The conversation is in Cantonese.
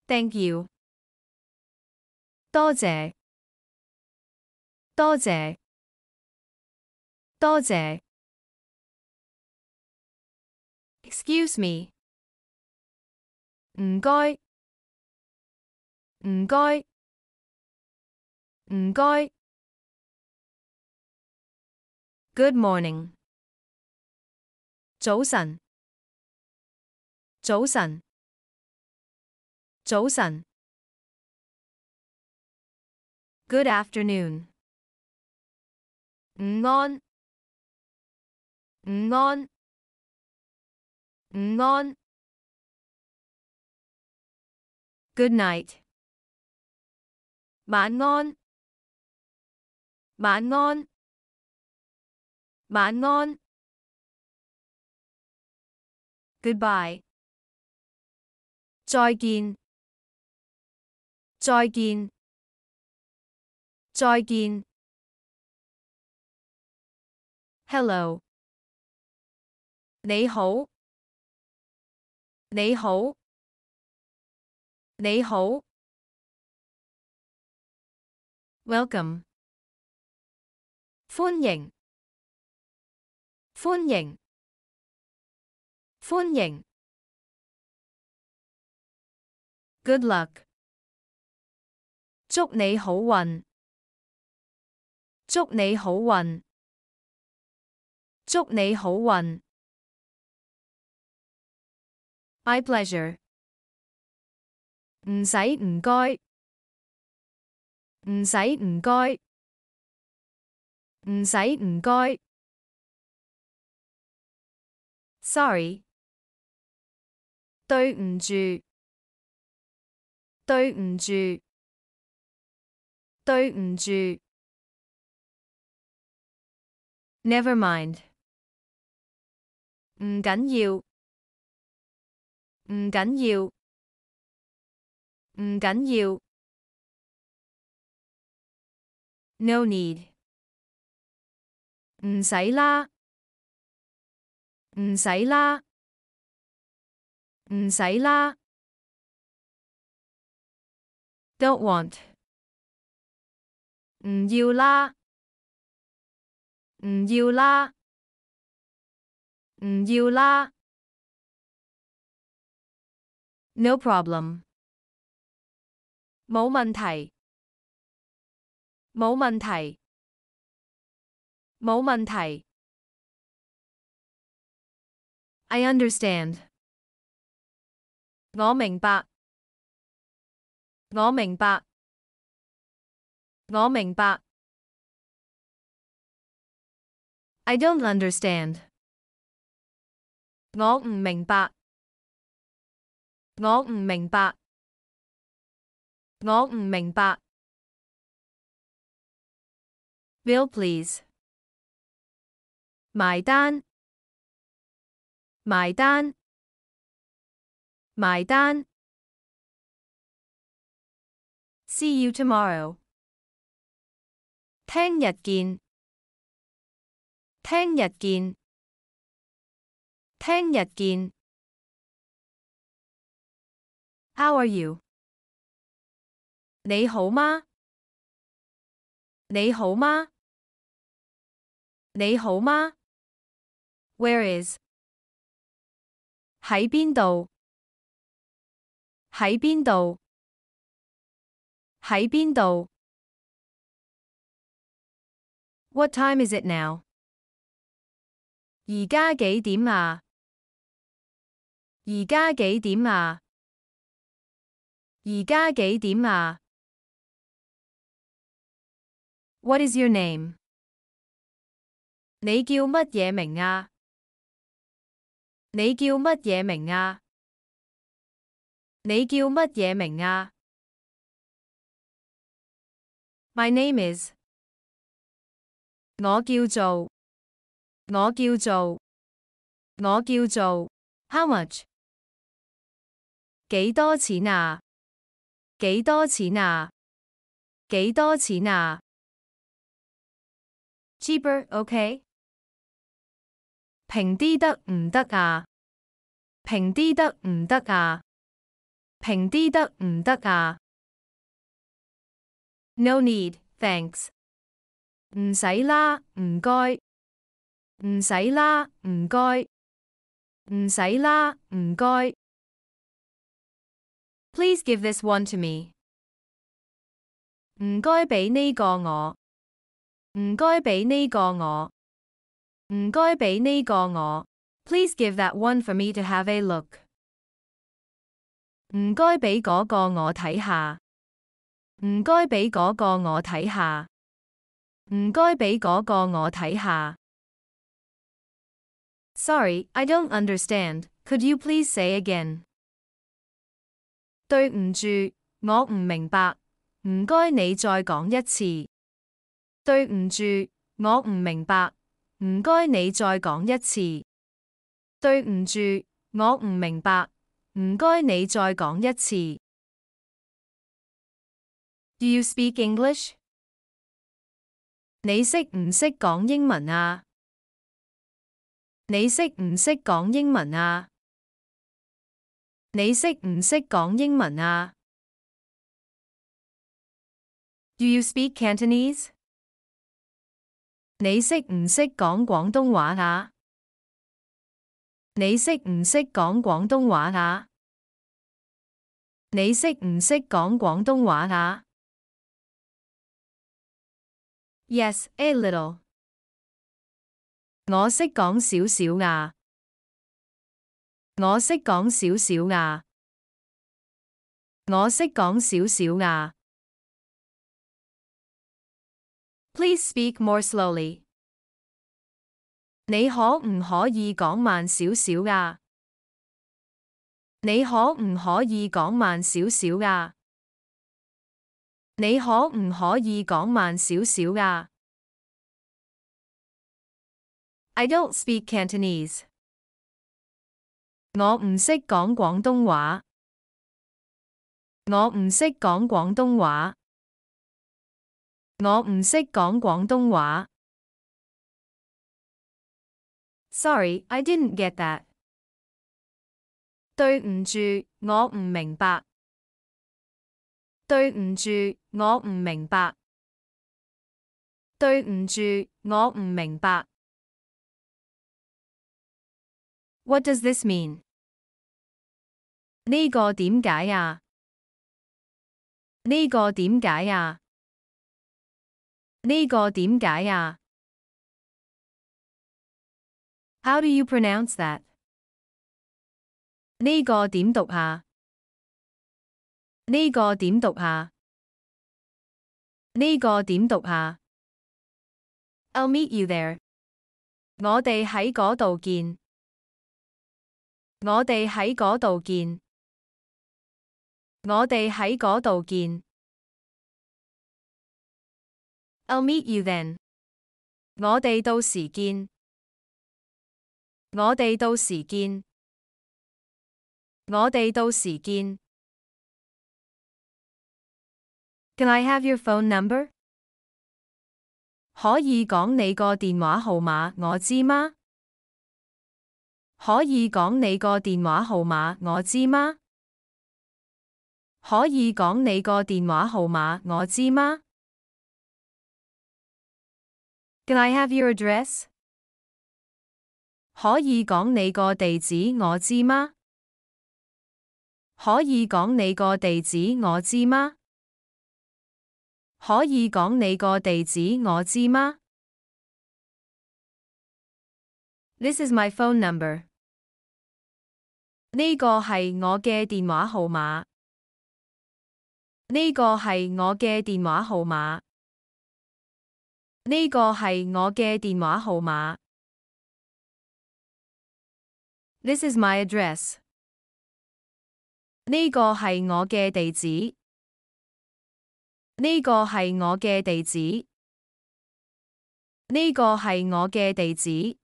Thank you。多謝，多謝，多謝。Excuse me。唔該，唔該，唔該。Good morning。早晨，早晨，早晨。Good afternoon。午安，午安，午安。Good night。晚安，晚安，晚安。Goodbye。再見，再見，再見。Hello。你好，你好，你好。Welcome。歡迎，歡迎，歡迎。Good luck。祝你好運，祝你好運，祝你好運。My pleasure。唔使唔該，唔使唔該，唔使唔該。Sorry。對唔住，對唔住，對唔住。Never mind。唔緊要，唔緊要，唔緊要。No need。唔使啦，唔使啦，唔使啦。Don't want。唔要啦，唔要啦，唔要啦。No problem。冇問題，冇問題，冇問題。I understand。我明白，我明白，我明白。I don't understand。我唔明白，我唔明白，我唔明白。Bill please。埋單，埋單，埋單。See you tomorrow。聽日見，聽日見，聽日見。How are you？你好嗎？你好嗎？你好嗎？ Where is？ 喺邊度？喺邊度？喺邊度？ What time is it now？ 而家幾點啊？而家幾點啊？而家幾點啊？ What is your name？ 你叫乜嘢名啊？你叫乜嘢名啊？你叫乜嘢名啊？ My name is。 我叫做，我叫做，我叫做。How much？ 幾多錢啊？幾多錢啊？幾多錢啊？ Cheaper OK？ 平啲得唔得啊？平啲得唔得啊？平啲得唔得啊？ No need, thanks. 唔使啦，唔該。唔使啦，唔該。唔使啦，唔該。Please give this one to me. 唔該俾呢個我。唔該俾呢個我。唔該俾呢個我。Please give that one for me to have a look. 唔該俾嗰個我睇下。唔該俾嗰個我睇下。唔該俾嗰個我睇下。Sorry, I don't understand. Could you please say again? 對唔住，我唔明白。唔該你再講一次。對唔住，我唔明白。唔該你再講一次。對唔住，我唔明白。唔該你再講一次。Do you speak English? 你識唔識講英文啊？你識唔識講英文啊？你識唔識講英文啊？ Do you speak Cantonese? 你識唔識講廣東話啊？你識唔識講廣東話啊？你識唔識講廣東話啊？ Yes, a little. 我識講少少啊。我識講少少啊。我識講少少啊。Please speak more slowly. 你可唔可以講慢少少啊？你可唔可以講慢少少啊？你可唔可以講慢少少啊？ I don't speak Cantonese. 我唔識講廣東話。我唔識講廣東話。我唔識講廣東話。Sorry, I didn't get that. 對唔住，我唔明白。對唔住，我唔明白。對唔住，我唔明白。What does this mean? 呢個點解啊？呢個點解啊？呢個點解啊？ How do you pronounce that? 呢個點讀啊？呢個點讀啊？呢個點讀啊？ I'll meet you there. 我哋喺嗰度見。我哋喺嗰度見。我哋喺嗰度見。I'll meet you then. 我哋到時見。我哋到時見。我哋到時見。Can I have your phone number? 可以講你個電話號碼我知嗎？可以講你個電話號碼我知嗎？可以講你個電話號碼我知嗎？ Can I have your address? 可以講你個地址我知嗎？可以講你個地址我知嗎？可以講你個地址我知嗎？ This is my phone number. 呢個係我嘅電話號碼。呢個係我嘅電話號碼。呢個係我嘅電話號碼。This is my address. 呢個係我嘅地址。呢個係我嘅地址。呢個係我嘅地址。